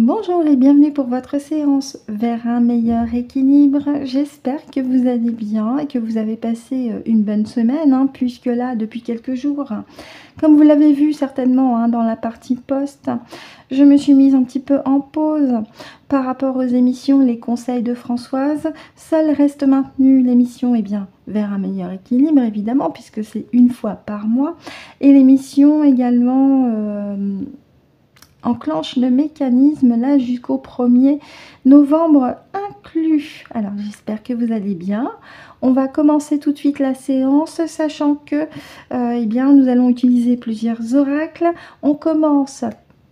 Bonjour et bienvenue pour votre séance vers un meilleur équilibre. J'espère que vous allez bien et que vous avez passé une bonne semaine, puisque là, depuis quelques jours, comme vous l'avez vu certainement dans la partie post, je me suis mise un petit peu en pause par rapport aux émissions Les Conseils de Françoise. Seul reste maintenu l'émission vers un meilleur équilibre, évidemment, puisque c'est une fois par mois. Et l'émission également enclenche le mécanisme là jusqu'au 1er novembre inclus. Alors j'espère que vous allez bien. On va commencer tout de suite la séance, sachant que nous allons utiliser plusieurs oracles. On commence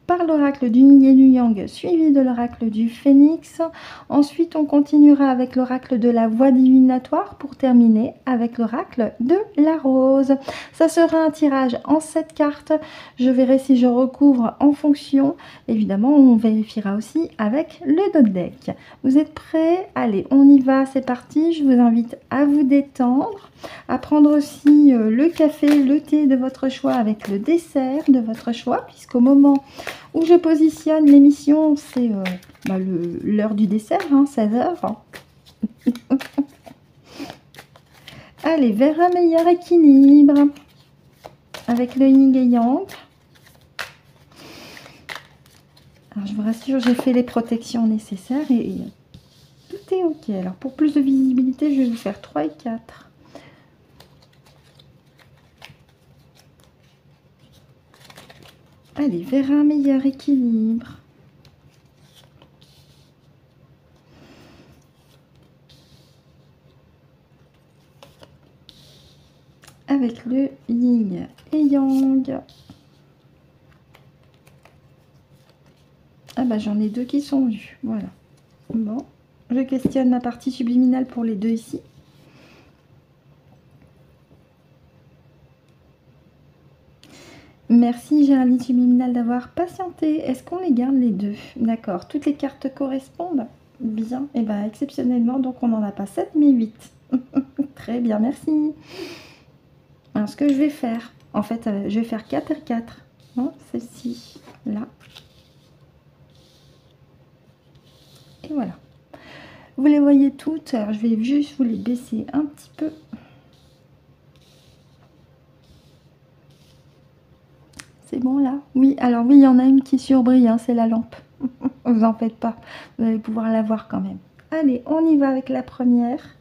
par l'oracle du Yin et du Yang, suivi de l'oracle du Phénix. Ensuite, on continuera avec l'oracle de la voie divinatoire pour terminer avec l'oracle de la rose. Ça sera un tirage en 7 cartes. Je verrai si je recouvre en fonction. Évidemment, on vérifiera aussi avec le top deck. Vous êtes prêts? Allez, on y va, c'est parti. Je vous invite à vous détendre, à prendre aussi le café, le thé de votre choix avec le dessert de votre choix, puisqu'au moment où je positionne l'émission, c'est l'heure du dessert, 16 h. Allez, vers un meilleur équilibre avec le yin et yang. Alors, je vous rassure, j'ai fait les protections nécessaires et tout est ok. Alors, pour plus de visibilité, je vais vous faire 3 et 4. Allez, vers un meilleur équilibre. Avec le yin et yang. Ah bah j'en ai deux qui sont vus. Voilà. Bon, je questionne ma partie subliminale pour les deux ici. Merci Géraldine Subliminale d'avoir patienté. Est-ce qu'on les garde les deux? D'accord. Toutes les cartes correspondent? Bien. Et bien exceptionnellement, donc on n'en a pas 7 mais 8. Très bien, merci. Alors ce que je vais faire, en fait, je vais faire 4 et 4. Celle-ci, là. Et voilà. Vous les voyez toutes. Alors je vais juste vous les baisser un petit peu. C'est bon là? Oui, alors oui, il y en a une qui surbrille, c'est la lampe. Vous en faites pas, vous allez pouvoir la voir quand même. Allez, on y va avec la première.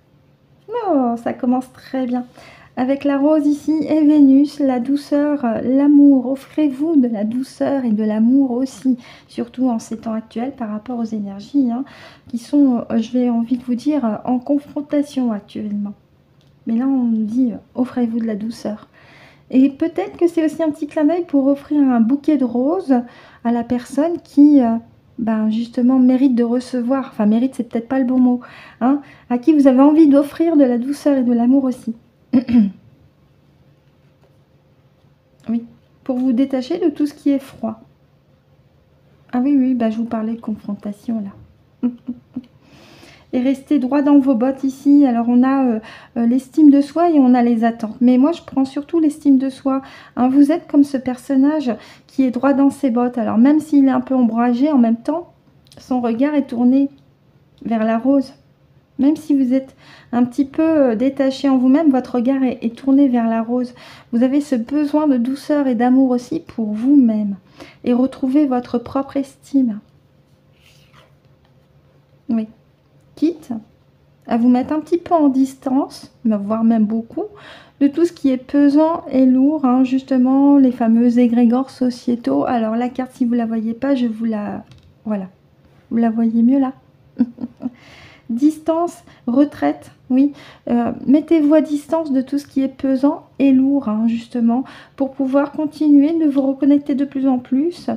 Oh, ça commence très bien. Avec la rose ici et Vénus, la douceur, l'amour. Offrez-vous de la douceur et de l'amour aussi, surtout en ces temps actuels par rapport aux énergies qui sont, j'ai envie de vous dire, en confrontation actuellement. Mais là, on nous dit, offrez-vous de la douceur. Et peut-être que c'est aussi un petit clin d'œil pour offrir un bouquet de roses à la personne qui, justement, mérite de recevoir. Enfin, mérite, c'est peut-être pas le bon mot. À qui vous avez envie d'offrir de la douceur et de l'amour aussi. Oui, pour vous détacher de tout ce qui est froid. Ah oui, je vous parlais de confrontation, là. Et restez droit dans vos bottes ici. Alors on a l'estime de soi et on a les attentes. Mais moi je prends surtout l'estime de soi. Vous êtes comme ce personnage qui est droit dans ses bottes. Alors même s'il est un peu ombragé, en même temps, son regard est tourné vers la rose. Même si vous êtes un petit peu détaché en vous-même, votre regard est tourné vers la rose. Vous avez ce besoin de douceur et d'amour aussi pour vous-même. Et retrouver votre propre estime. Oui. Quitte à vous mettre un petit peu en distance, voire même beaucoup, de tout ce qui est pesant et lourd, justement, les fameux égrégores sociétaux. Alors la carte, si vous ne la voyez pas, je vous la... Voilà. Vous la voyez mieux là. Distance, retraite, oui. Mettez-vous à distance de tout ce qui est pesant et lourd, justement, pour pouvoir continuer de vous reconnecter de plus en plus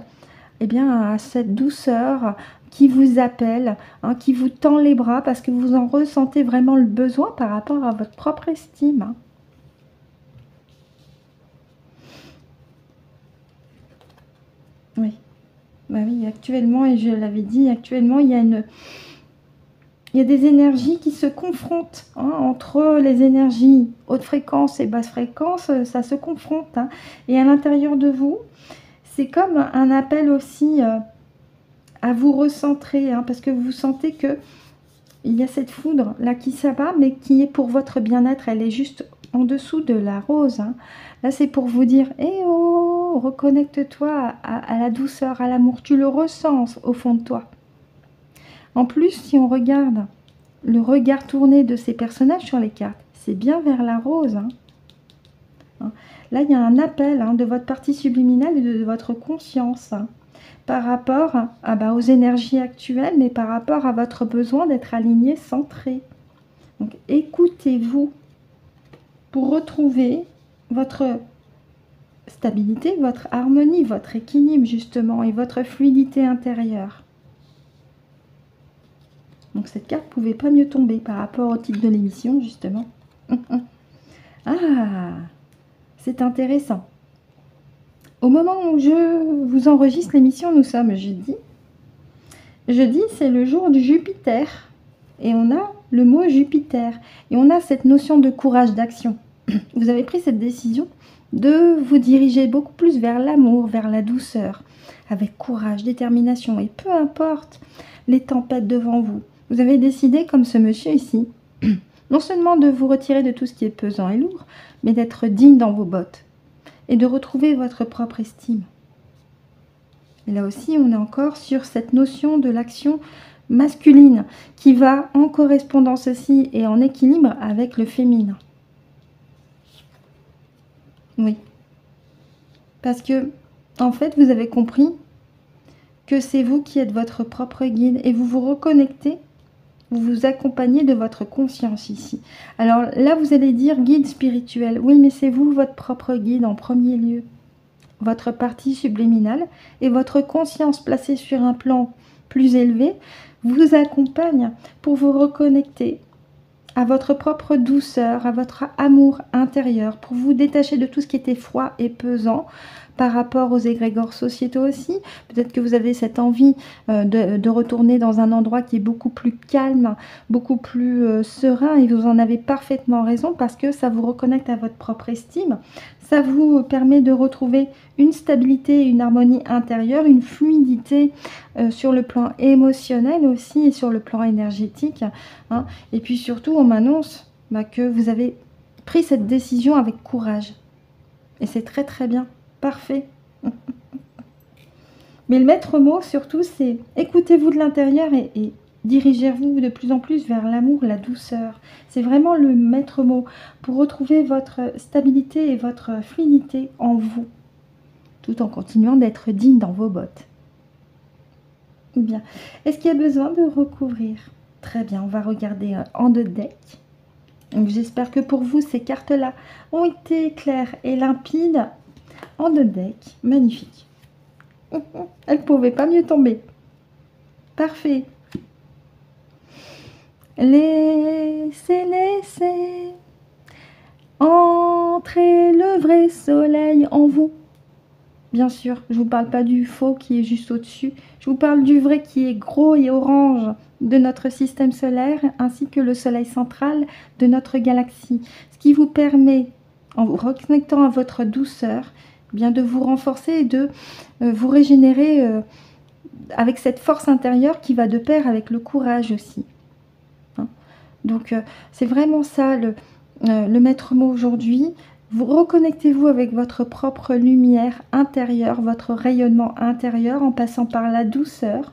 à cette douceur qui vous appelle, qui vous tend les bras parce que vous en ressentez vraiment le besoin par rapport à votre propre estime. Oui. Oui, actuellement, et je l'avais dit, actuellement, il y a des énergies qui se confrontent. Entre les énergies haute fréquence et basse fréquence, ça se confronte. Et à l'intérieur de vous, c'est comme un appel aussi à vous recentrer, hein, parce que vous sentez que il y a cette foudre là qui s'abat, mais qui est pour votre bien-être. Elle est juste en dessous de la rose, hein. Là, c'est pour vous dire, eh oh, reconnecte-toi à la douceur, à l'amour. Tu le ressens au fond de toi. En plus, si on regarde le regard tourné de ces personnages sur les cartes, c'est bien vers la rose, hein. Là, il y a un appel, hein, de votre partie subliminale et de votre conscience, hein, par rapport aux énergies actuelles, mais par rapport à votre besoin d'être aligné, centré. Donc, écoutez-vous pour retrouver votre stabilité, votre harmonie, votre équilibre, justement, et votre fluidité intérieure. Donc, cette carte ne pouvait pas mieux tomber par rapport au titre de l'émission, justement. Ah, c'est intéressant. Au moment où je vous enregistre l'émission, nous sommes jeudi. Jeudi, c'est le jour du Jupiter. Et on a le mot Jupiter. Et on a cette notion de courage, d'action. Vous avez pris cette décision de vous diriger beaucoup plus vers l'amour, vers la douceur, avec courage, détermination. Et peu importe les tempêtes devant vous, vous avez décidé, comme ce monsieur ici, non seulement de vous retirer de tout ce qui est pesant et lourd, mais d'être digne dans vos bottes et de retrouver votre propre estime. Et là aussi, on est encore sur cette notion de l'action masculine qui va en correspondance aussi et en équilibre avec le féminin. Oui. Parce que, en fait, vous avez compris que c'est vous qui êtes votre propre guide et vous vous reconnectez, vous vous accompagnez de votre conscience ici. Alors là, vous allez dire guide spirituel. Oui, mais c'est vous votre propre guide en premier lieu. Votre partie subliminale et votre conscience placée sur un plan plus élevé vous accompagne pour vous reconnecter à votre propre douceur, à votre amour intérieur, pour vous détacher de tout ce qui était froid et pesant par rapport aux égrégores sociétaux aussi. Peut-être que vous avez cette envie de retourner dans un endroit qui est beaucoup plus calme, beaucoup plus serein, et vous en avez parfaitement raison parce que ça vous reconnecte à votre propre estime. Ça vous permet de retrouver une stabilité, une harmonie intérieure, une fluidité sur le plan émotionnel aussi et sur le plan énergétique, hein. Et puis surtout, on m'annonce que vous avez pris cette décision avec courage. Et c'est très très bien, parfait. Mais le maître mot surtout, c'est écoutez-vous de l'intérieur et dirigez-vous de plus en plus vers l'amour, la douceur. C'est vraiment le maître mot pour retrouver votre stabilité et votre fluidité en vous, tout en continuant d'être digne dans vos bottes. Bien. Est-ce qu'il y a besoin de recouvrir? Très bien, on va regarder en deux decks. J'espère que pour vous, ces cartes-là ont été claires et limpides. En deux decks, magnifique. Elle ne pouvait pas mieux tomber. Parfait. Laissez entrer le vrai soleil en vous. Bien sûr, je ne vous parle pas du faux qui est juste au-dessus. Je vous parle du vrai qui est gros et orange de notre système solaire, ainsi que le soleil central de notre galaxie. Ce qui vous permet, en vous reconnectant à votre douceur, bien de vous renforcer et de vous régénérer avec cette force intérieure qui va de pair avec le courage aussi. Hein. Donc, c'est vraiment ça le maître mot aujourd'hui. Vous reconnectez-vous avec votre propre lumière intérieure, votre rayonnement intérieur en passant par la douceur.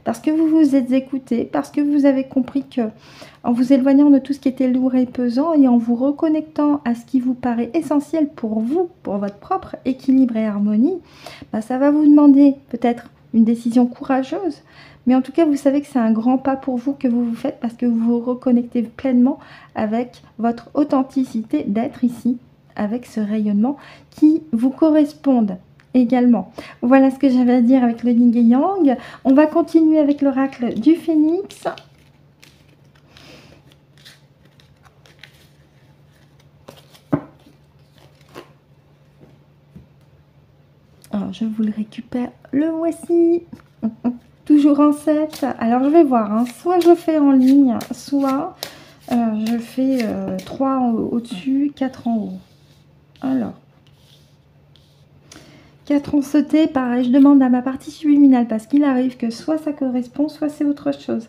Parce que vous vous êtes écouté, parce que vous avez compris que en vous éloignant de tout ce qui était lourd et pesant et en vous reconnectant à ce qui vous paraît essentiel pour vous, pour votre propre équilibre et harmonie, ça va vous demander peut-être une décision courageuse. Mais en tout cas, vous savez que c'est un grand pas pour vous que vous faites parce que vous vous reconnectez pleinement avec votre authenticité d'être ici, avec ce rayonnement qui vous corresponde également. Voilà ce que j'avais à dire avec le yin et yang. On va continuer avec l'oracle du phénix. Alors, je vous le récupère. Le voici. Toujours en 7. Alors, je vais voir. Hein. Soit je fais en ligne, soit je fais 3 au-dessus, 4 en haut. Alors, 4 ont sauté, pareil, je demande à ma partie subliminale parce qu'il arrive que soit ça correspond, soit c'est autre chose.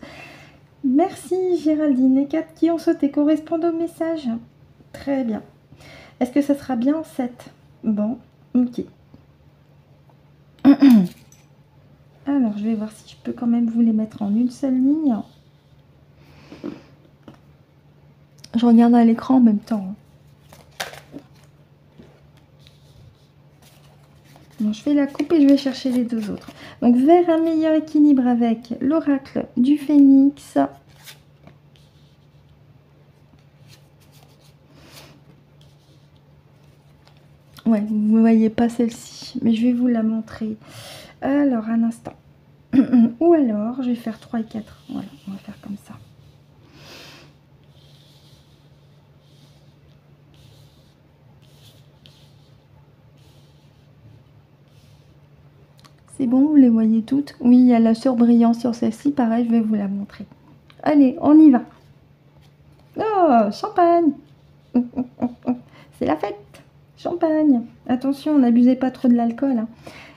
Merci Géraldine. Les 4 qui ont sauté correspondent au message. Très bien. Est-ce que ça sera bien en 7? Bon, ok. Alors, je vais voir si je peux quand même vous les mettre en une seule ligne. Je regarde à l'écran en même temps. Bon, je fais la coupe et je vais chercher les 2 autres. Donc, vers un meilleur équilibre avec l'oracle du phénix. Ouais, vous ne voyez pas celle-ci, mais je vais vous la montrer. Alors, un instant. Ou alors, je vais faire 3 et 4. Voilà, on va faire comme ça. C'est bon, vous les voyez toutes? Oui, il y a la surbrillance sur celle-ci. Pareil, je vais vous la montrer. Allez, on y va. Oh, champagne. C'est la fête. Champagne. Attention, n'abusez pas trop de l'alcool. Hein.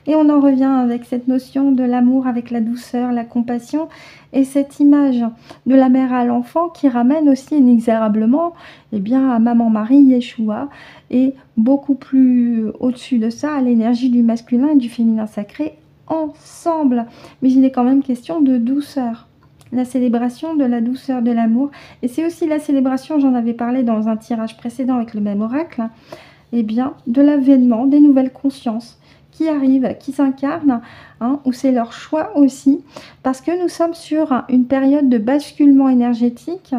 Et on en revient avec cette notion de l'amour, avec la douceur, la compassion. Et cette image de la mère à l'enfant qui ramène aussi inexorablement à Maman Marie, Yeshua. Et beaucoup plus au-dessus de ça, à l'énergie du masculin et du féminin sacré ensemble. Mais il est quand même question de douceur. La célébration de la douceur, de l'amour. Et c'est aussi la célébration, j'en avais parlé dans un tirage précédent avec le même oracle, de l'avènement des nouvelles consciences qui arrivent, qui s'incarnent, où c'est leur choix aussi, parce que nous sommes sur une période de basculement énergétique,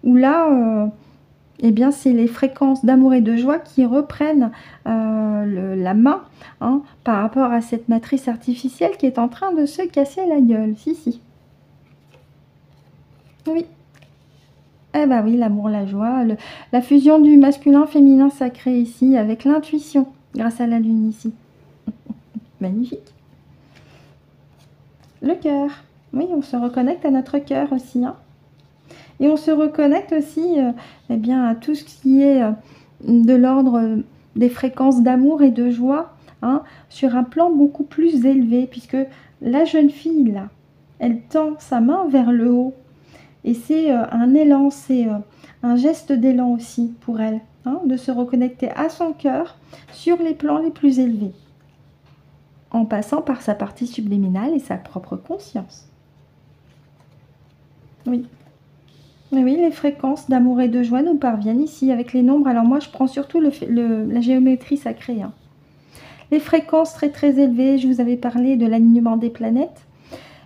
où là, c'est les fréquences d'amour et de joie qui reprennent la main par rapport à cette matrice artificielle qui est en train de se casser la gueule. Si. Oui. Eh ben oui, l'amour, la joie, la fusion du masculin, féminin sacré ici, avec l'intuition, grâce à la lune ici. Magnifique. Le cœur. Oui, on se reconnecte à notre cœur aussi. Et on se reconnecte aussi à tout ce qui est de l'ordre des fréquences d'amour et de joie, sur un plan beaucoup plus élevé, puisque la jeune fille, là, elle tend sa main vers le haut. Et c'est un élan, c'est un geste d'élan aussi pour elle, de se reconnecter à son cœur sur les plans les plus élevés, en passant par sa partie subliminale et sa propre conscience. Oui. Oui, les fréquences d'amour et de joie nous parviennent ici avec les nombres. Alors moi, je prends surtout la géométrie sacrée. Les fréquences très très élevées, je vous avais parlé de l'alignement des planètes.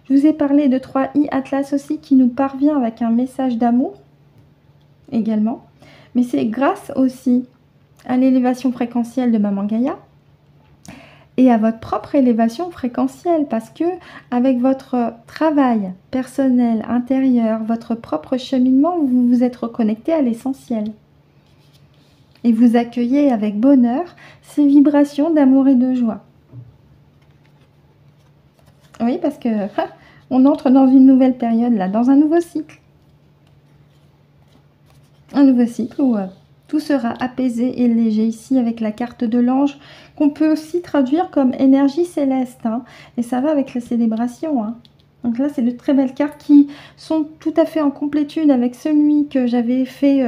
Je vous ai parlé de 3i Atlas aussi qui nous parvient avec un message d'amour également. Mais c'est grâce aussi à l'élévation fréquentielle de Maman Gaïa et à votre propre élévation fréquentielle, parce que avec votre travail personnel, intérieur, votre propre cheminement, vous vous êtes reconnecté à l'essentiel. Et vous accueillez avec bonheur ces vibrations d'amour et de joie. Oui, parce que on entre dans une nouvelle période, là, dans un nouveau cycle. Un nouveau cycle où tout sera apaisé et léger ici avec la carte de l'ange, qu'on peut aussi traduire comme énergie céleste. Et ça va avec la célébration. Donc là, c'est de très belles cartes qui sont tout à fait en complétude avec celui que j'avais fait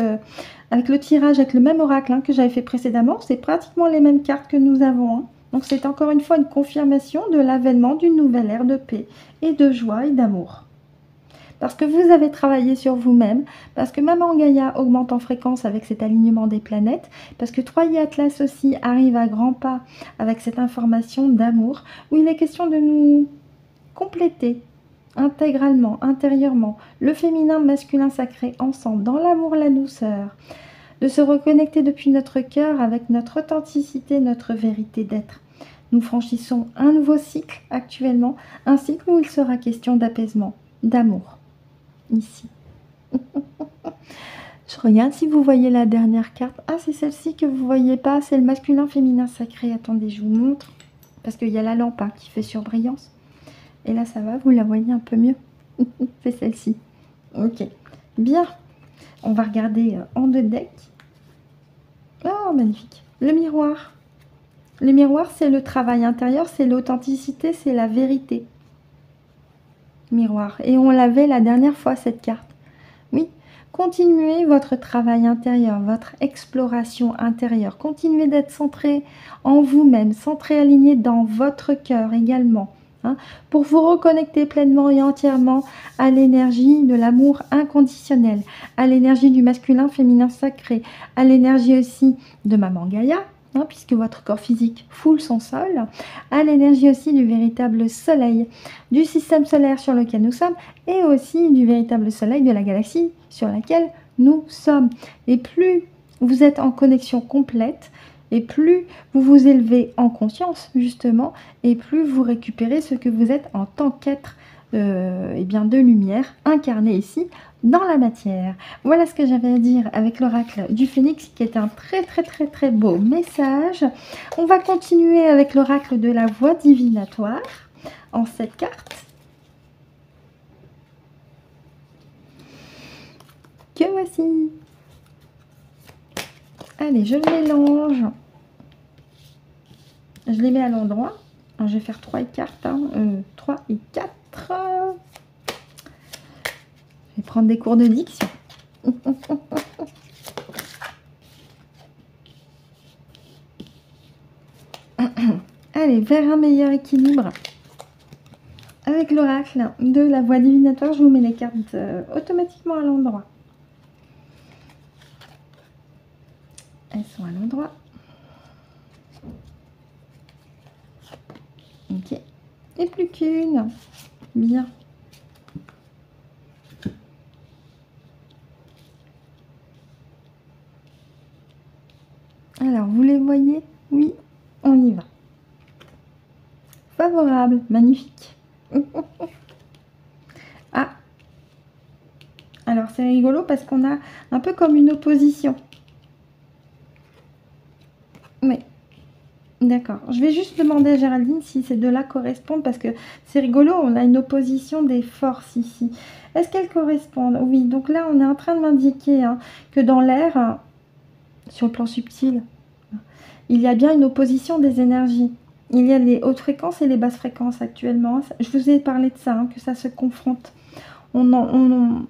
avec le tirage, avec le même oracle que j'avais fait précédemment. C'est pratiquement les mêmes cartes que nous avons. Donc c'est encore une fois une confirmation de l'avènement d'une nouvelle ère de paix et de joie et d'amour. Parce que vous avez travaillé sur vous-même, parce que Maman Gaïa augmente en fréquence avec cet alignement des planètes, parce que 3i Atlas aussi arrive à grands pas avec cette information d'amour, où il est question de nous compléter intégralement, intérieurement, le féminin, masculin sacré ensemble, dans l'amour, la douceur, de se reconnecter depuis notre cœur avec notre authenticité, notre vérité d'être. Nous franchissons un nouveau cycle actuellement, un cycle où il sera question d'apaisement, d'amour, ici. Je regarde si vous voyez la dernière carte. Ah, c'est celle-ci que vous ne voyez pas, c'est le masculin, féminin sacré. Attendez, je vous montre, parce qu'il y a la lampe qui fait surbrillance. Et là, ça va, vous la voyez un peu mieux. C'est celle-ci. Ok, bien. On va regarder en deux decks. Oh, magnifique. Le miroir. Les miroirs, c'est le travail intérieur, c'est l'authenticité, c'est la vérité. Miroir. Et on l'avait la dernière fois, cette carte. Oui, continuez votre travail intérieur, votre exploration intérieure. Continuez d'être centré en vous-même, centré, aligné dans votre cœur également. Hein, pour vous reconnecter pleinement et entièrement à l'énergie de l'amour inconditionnel, à l'énergie du masculin, féminin sacré, à l'énergie aussi de Maman Gaïa, hein, puisque votre corps physique foule son sol, à l'énergie aussi du véritable soleil, du système solaire sur lequel nous sommes, et aussi du véritable soleil de la galaxie sur laquelle nous sommes. Et plus vous êtes en connexion complète, et plus vous vous élevez en conscience, justement, et plus vous récupérez ce que vous êtes en tant qu'être eh bien, de lumière, incarné ici, dans la matière. Voilà ce que j'avais à dire avec l'oracle du Phénix, qui est un très beau message. On va continuer avec l'oracle de la voix divinatoire, en cette carte. Que voici. Allez, je le mélange. Je les mets à l'endroit. Je vais faire 3 et 4. 3 et 4. Je vais prendre des cours de diction. Allez, vers un meilleur équilibre. Avec l'oracle de la voix divinatoire, je vous mets les cartes automatiquement à l'endroit. Elles sont à l'endroit. Ok. Et plus qu'une. Bien. Alors, vous les voyez? Oui, on y va. Favorable, magnifique. Ah. Alors, c'est rigolo parce qu'on a un peu comme une opposition. Oui. D'accord. Je vais juste demander à Géraldine si ces deux-là correspondent parce que c'est rigolo, on a une opposition des forces ici. Est-ce qu'elles correspondent? Oui, donc là, on est en train de m'indiquer que dans l'air, sur le plan subtil, il y a bien une opposition des énergies. Il y a les hautes fréquences et les basses fréquences actuellement. Je vous ai parlé de ça, que ça se confronte.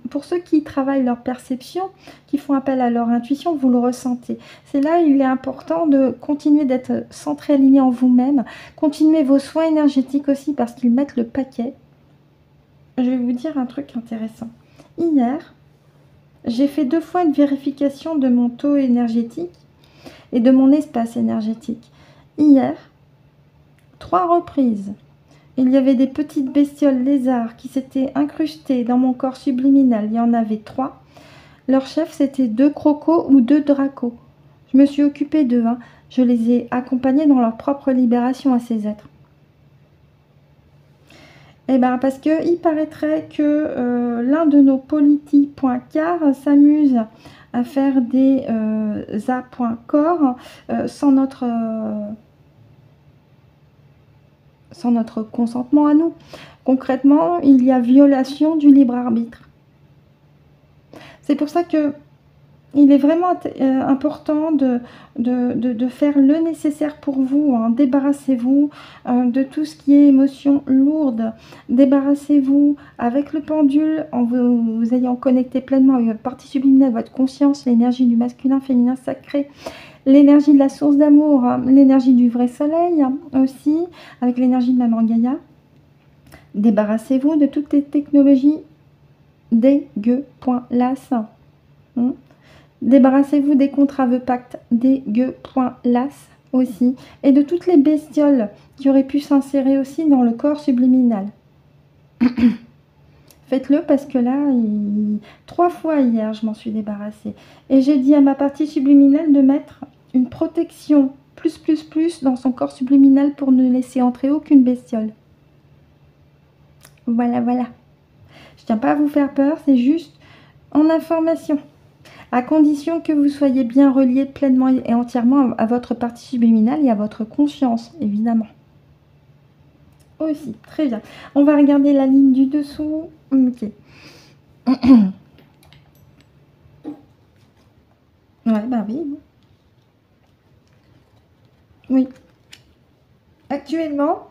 Pour ceux qui travaillent leur perception, qui font appel à leur intuition, vous le ressentez. C'est là où il est important de continuer d'être centré, aligné en vous-même. Continuez vos soins énergétiques aussi parce qu'ils mettent le paquet. Je vais vous dire un truc intéressant. Hier, j'ai fait 2 fois une vérification de mon taux énergétique et de mon espace énergétique. Hier, 3 reprises. Il y avait des petites bestioles lézards qui s'étaient incrustées dans mon corps subliminal. Il y en avait 3. Leur chef, c'était 2 crocos ou 2 dracos. Je me suis occupée d'eux. Je les ai accompagnés dans leur propre libération à ces êtres. Eh bien, parce qu'il paraîtrait que l'un de nos politi.car s'amuse à faire des a.corps sans notre consentement à nous. Concrètement, il y a violation du libre arbitre. C'est pour ça que il est vraiment important de faire le nécessaire pour vous. Débarrassez-vous de tout ce qui est émotion lourde. Débarrassez-vous avec le pendule en vous ayant connecté pleinement avec votre partie subliminale, votre conscience, l'énergie du masculin, féminin sacré, l'énergie de la source d'amour, l'énergie du vrai soleil aussi, avec l'énergie de Maman Gaïa. Débarrassez-vous de toutes les technologies dégueu.las. Débarrassez-vous des contrats vœux pactes dégueu.las aussi. Et de toutes les bestioles qui auraient pu s'insérer aussi dans le corps subliminal. Faites-le parce que là, 3 fois hier, je m'en suis débarrassée. Et j'ai dit à ma partie subliminale de mettre une protection plus dans son corps subliminal pour ne laisser entrer aucune bestiole. Voilà. Je tiens pas à vous faire peur, c'est juste en information. À condition que vous soyez bien relié pleinement et entièrement à votre partie subliminale et à votre conscience, évidemment. Aussi, très bien. On va regarder la ligne du dessous. Ok. Ouais, bah oui. Oui. Actuellement,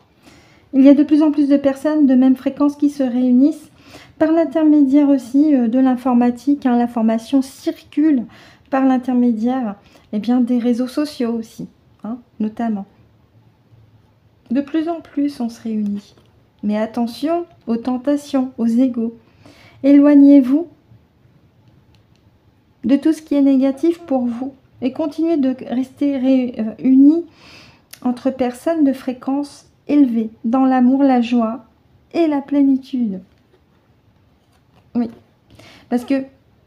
il y a de plus en plus de personnes de même fréquence qui se réunissent par l'intermédiaire aussi de l'informatique. Hein. L'information circule par l'intermédiaire des réseaux sociaux aussi, hein, notamment. De plus en plus, on se réunit. Mais attention aux tentations, aux égos. Éloignez-vous de tout ce qui est négatif pour vous et continuez de rester unis entre personnes de fréquence élevée, dans l'amour, la joie et la plénitude. Oui, parce que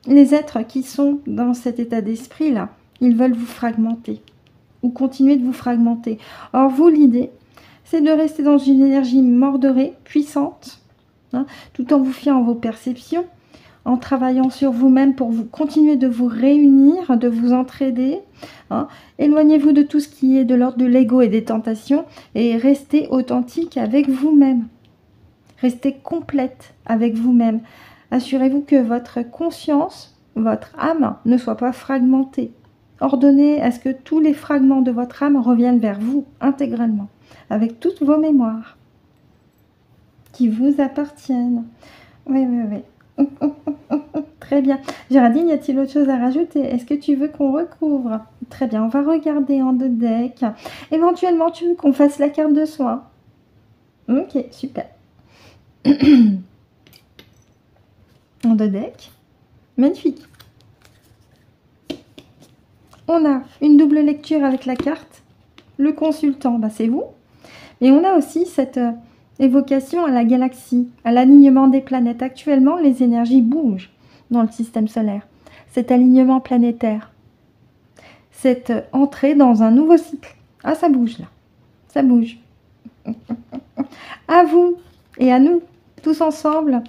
les êtres qui sont dans cet état d'esprit-là, ils veulent vous fragmenter ou continuer de vous fragmenter. Or, vous, l'idée, c'est de rester dans une énergie mordorée, puissante, hein, tout en vous fiant à vos perceptions, en travaillant sur vous-même pour vous continuer de vous réunir, de vous entraider. Hein. Éloignez-vous de tout ce qui est de l'ordre de l'ego et des tentations et restez authentique avec vous-même. Restez complète avec vous-même. Assurez-vous que votre conscience, votre âme ne soit pas fragmentée. Ordonnez à ce que tous les fragments de votre âme reviennent vers vous intégralement, avec toutes vos mémoires qui vous appartiennent. Oui, oui, oui. Très bien. Géraldine, y a-t-il autre chose à rajouter? Est-ce que tu veux qu'on recouvre? Très bien, on va regarder en deux decks. Éventuellement, tu veux qu'on fasse la carte de soin? Ok, super. En deux decks. Magnifique. On a une double lecture avec la carte. Le consultant, bah, c'est vous. Et on a aussi cette évocation à la galaxie, à l'alignement des planètes. Actuellement, les énergies bougent dans le système solaire. Cet alignement planétaire. Cette entrée dans un nouveau cycle. Ah, ça bouge là. Ça bouge. À vous et à nous, tous ensemble,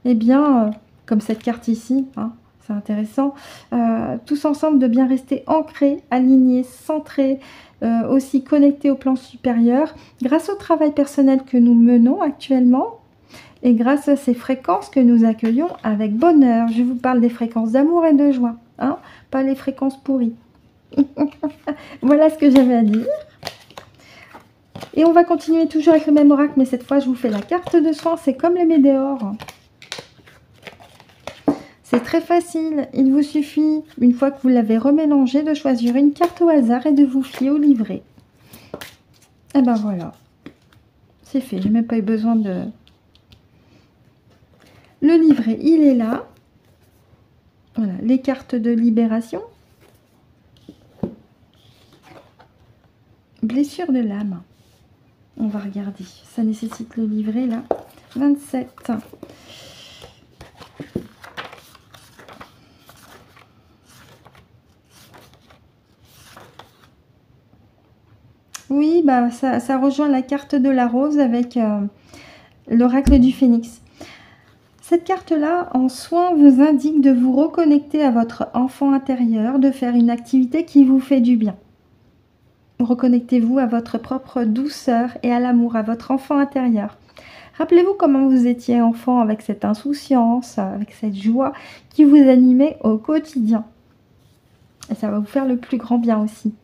eh bien, comme cette carte ici, hein, c'est intéressant, tous ensemble de bien rester ancrés, alignés, centrés, aussi connectés au plan supérieur, grâce au travail personnel que nous menons actuellement, et grâce à ces fréquences que nous accueillons avec bonheur. Je vous parle des fréquences d'amour et de joie, hein, pas les fréquences pourries. Voilà ce que j'avais à dire. Et on va continuer toujours avec le même oracle, mais cette fois, je vous fais la carte de soin. C'est comme les météores. C'est très facile. Il vous suffit, une fois que vous l'avez remélangé, de choisir une carte au hasard et de vous fier au livret. Et ben voilà. C'est fait. J'ai même pas eu besoin de... Le livret, il est là. Voilà, les cartes de libération. Blessure de l'âme. On va regarder. Ça nécessite le livret, là. 27. Oui, bah ça rejoint la carte de la rose avec l'oracle du phénix. Cette carte-là, en soin, vous indique de vous reconnecter à votre enfant intérieur, de faire une activité qui vous fait du bien. Reconnectez-vous à votre propre douceur et à l'amour, à votre enfant intérieur. Rappelez-vous comment vous étiez enfant avec cette insouciance, avec cette joie qui vous animait au quotidien. Et ça va vous faire le plus grand bien aussi.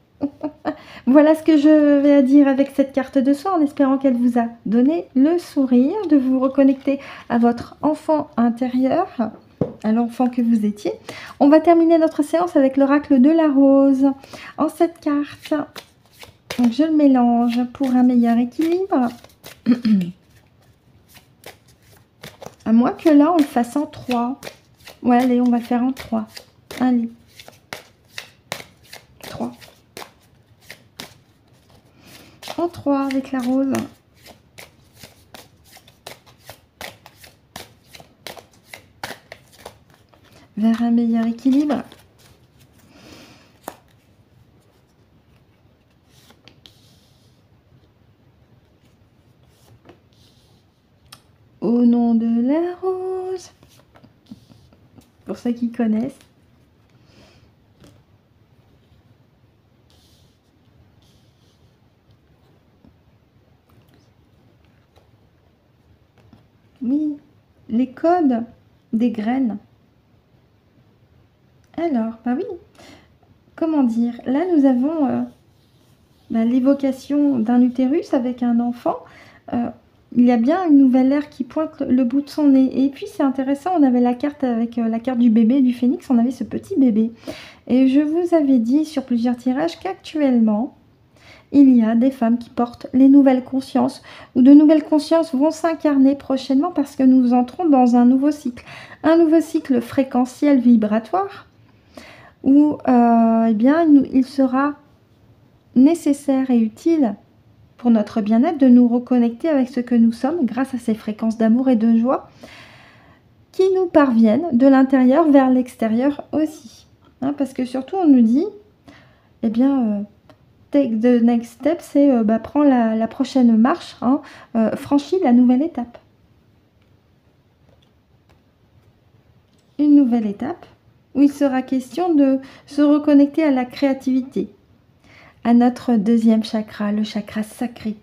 Voilà ce que je vais dire avec cette carte de soin, en espérant qu'elle vous a donné le sourire, de vous reconnecter à votre enfant intérieur, à l'enfant que vous étiez. On va terminer notre séance avec l'oracle de la rose. En cette carte, donc je le mélange pour un meilleur équilibre. À moins que là, on le fasse en 3. Ouais, allez, on va le faire en 3. Allez. 3. En 3 avec la rose. Vers un meilleur équilibre. Au nom de la rose. Pour ceux qui connaissent. Oui, les codes des graines. Alors, bah oui, comment dire, là nous avons l'évocation d'un utérus avec un enfant, il y a bien une nouvelle ère qui pointe le bout de son nez. Et puis c'est intéressant, on avait la carte avec la carte du bébé, du phénix, on avait ce petit bébé. Et je vous avais dit sur plusieurs tirages qu'actuellement, il y a des femmes qui portent les nouvelles consciences, ou de nouvelles consciences vont s'incarner prochainement parce que nous entrons dans un nouveau cycle fréquentiel vibratoire, où eh bien, il sera nécessaire et utile pour notre bien-être de nous reconnecter avec ce que nous sommes grâce à ces fréquences d'amour et de joie qui nous parviennent de l'intérieur vers l'extérieur aussi. Hein, parce que surtout on nous dit, eh bien, take the next step, c'est prends la prochaine marche, hein, franchis la nouvelle étape. Une nouvelle étape où il sera question de se reconnecter à la créativité, à notre deuxième chakra, le chakra sacré,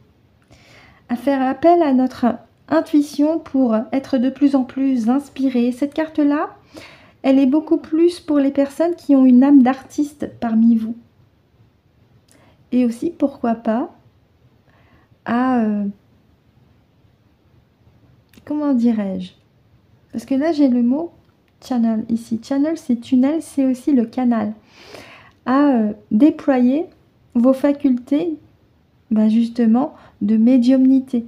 à faire appel à notre intuition pour être de plus en plus inspiré. Cette carte-là, elle est beaucoup plus pour les personnes qui ont une âme d'artiste parmi vous. Et aussi, pourquoi pas, à... comment dirais-je? Parce que là, j'ai le mot channel ici. Channel, c'est tunnel, c'est aussi le canal. À déployer vos facultés, justement, de médiumnité.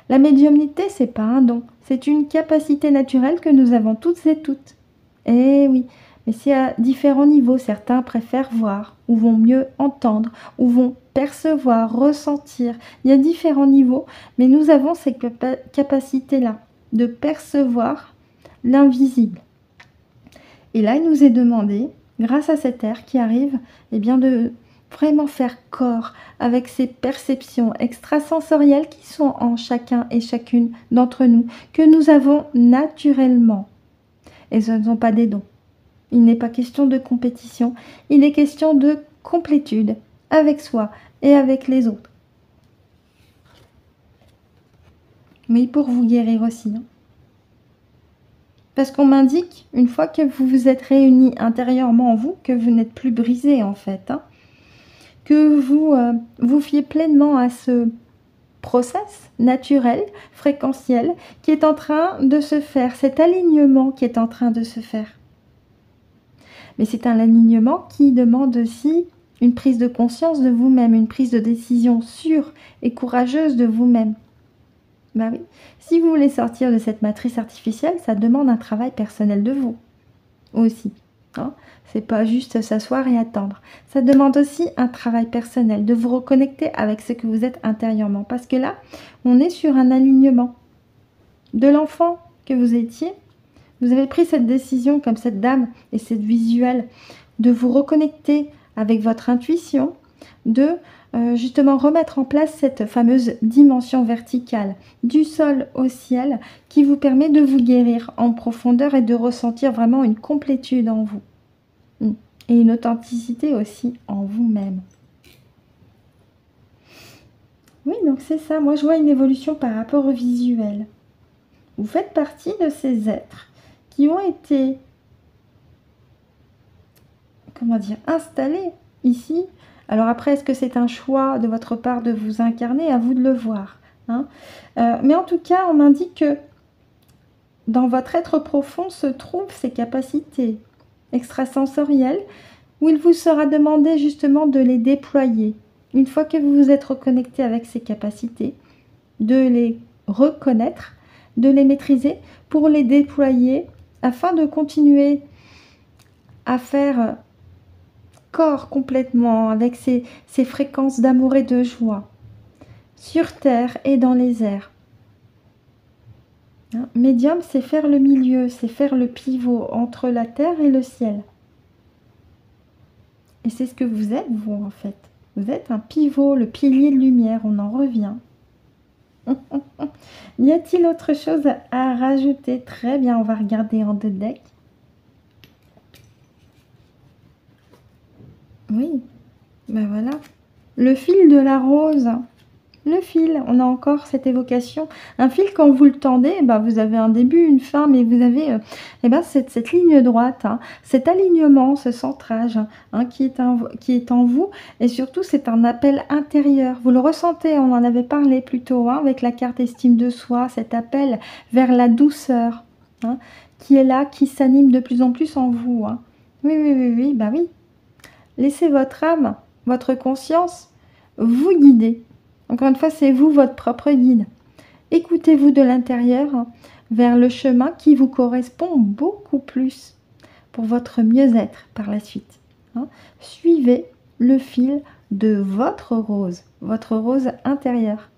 La médiumnité, c'est pas un don, c'est une capacité naturelle que nous avons toutes et toutes. Eh oui, mais c'est à différents niveaux. Certains préfèrent voir, ou vont mieux entendre, ou vont percevoir, ressentir. Il y a différents niveaux, mais nous avons ces capacités-là de percevoir l'invisible. Et là, il nous est demandé, grâce à cette ère qui arrive, eh bien de vraiment faire corps avec ces perceptions extrasensorielles qui sont en chacun et chacune d'entre nous, que nous avons naturellement. Et ce ne sont pas des dons. Il n'est pas question de compétition, il est question de complétude avec soi et avec les autres. Mais pour vous guérir aussi. Hein. Parce qu'on m'indique, une fois que vous vous êtes réunis intérieurement en vous, que vous n'êtes plus brisé en fait. Hein, que vous vous fiez pleinement à ce process naturel, fréquentiel, qui est en train de se faire, cet alignement qui est en train de se faire. Mais c'est un alignement qui demande aussi une prise de conscience de vous-même, une prise de décision sûre et courageuse de vous-même. Ben oui, si vous voulez sortir de cette matrice artificielle, ça demande un travail personnel de vous aussi. Hein, c'est pas juste s'asseoir et attendre. Ça demande aussi un travail personnel, de vous reconnecter avec ce que vous êtes intérieurement. Parce que là, on est sur un alignement. De l'enfant que vous étiez, vous avez pris cette décision comme cette dame et cette visuelle de vous reconnecter avec votre intuition, de justement remettre en place cette fameuse dimension verticale du sol au ciel qui vous permet de vous guérir en profondeur et de ressentir vraiment une complétude en vous. Et une authenticité aussi en vous-même. Oui, donc c'est ça. Moi, je vois une évolution par rapport au visuel. Vous faites partie de ces êtres qui ont été, comment dire, installés ici. Alors après, est-ce que c'est un choix de votre part de vous incarner? À vous de le voir. Hein. Mais en tout cas, on m'indique que dans votre être profond se trouvent ces capacités extrasensorielles où il vous sera demandé justement de les déployer. Une fois que vous vous êtes reconnecté avec ces capacités, de les reconnaître, de les maîtriser pour les déployer afin de continuer à faire corps complètement avec ces fréquences d'amour et de joie sur terre et dans les airs. Médium, c'est faire le milieu, c'est faire le pivot entre la terre et le ciel. Et c'est ce que vous êtes, vous, en fait. Vous êtes un pivot, le pilier de lumière, on en revient. Y a-t-il autre chose à rajouter? Très bien, on va regarder en deux decks. Oui, ben voilà. Le fil de la rose. le fil. On a encore cette évocation. Un fil, quand vous le tendez, bah, vous avez un début, une fin, mais vous avez cette ligne droite, hein, cet alignement, ce centrage, hein, qui est en vous. Et surtout, c'est un appel intérieur. Vous le ressentez, on en avait parlé plus tôt, hein, avec la carte estime de soi, cet appel vers la douceur, hein, qui est là, qui s'anime de plus en plus en vous. Hein. Oui, oui, oui, oui, bah oui. Laissez votre âme, votre conscience vous guider. Encore une fois, c'est vous votre propre guide. Écoutez-vous de l'intérieur, hein, vers le chemin qui vous correspond beaucoup plus pour votre mieux-être par la suite. Hein. Suivez le fil de votre rose intérieure.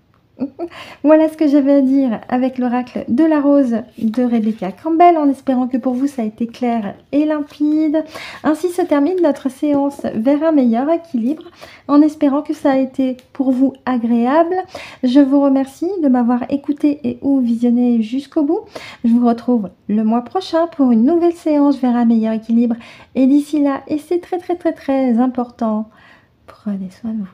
Voilà ce que j'avais à dire avec l'oracle de la rose de Rebecca Campbell, en espérant que pour vous ça a été clair et limpide. Ainsi se termine notre séance vers un meilleur équilibre, en espérant que ça a été pour vous agréable. Je vous remercie de m'avoir écouté et ou visionné jusqu'au bout. Je vous retrouve le mois prochain pour une nouvelle séance vers un meilleur équilibre. Et d'ici là, et c'est très important, prenez soin de vous.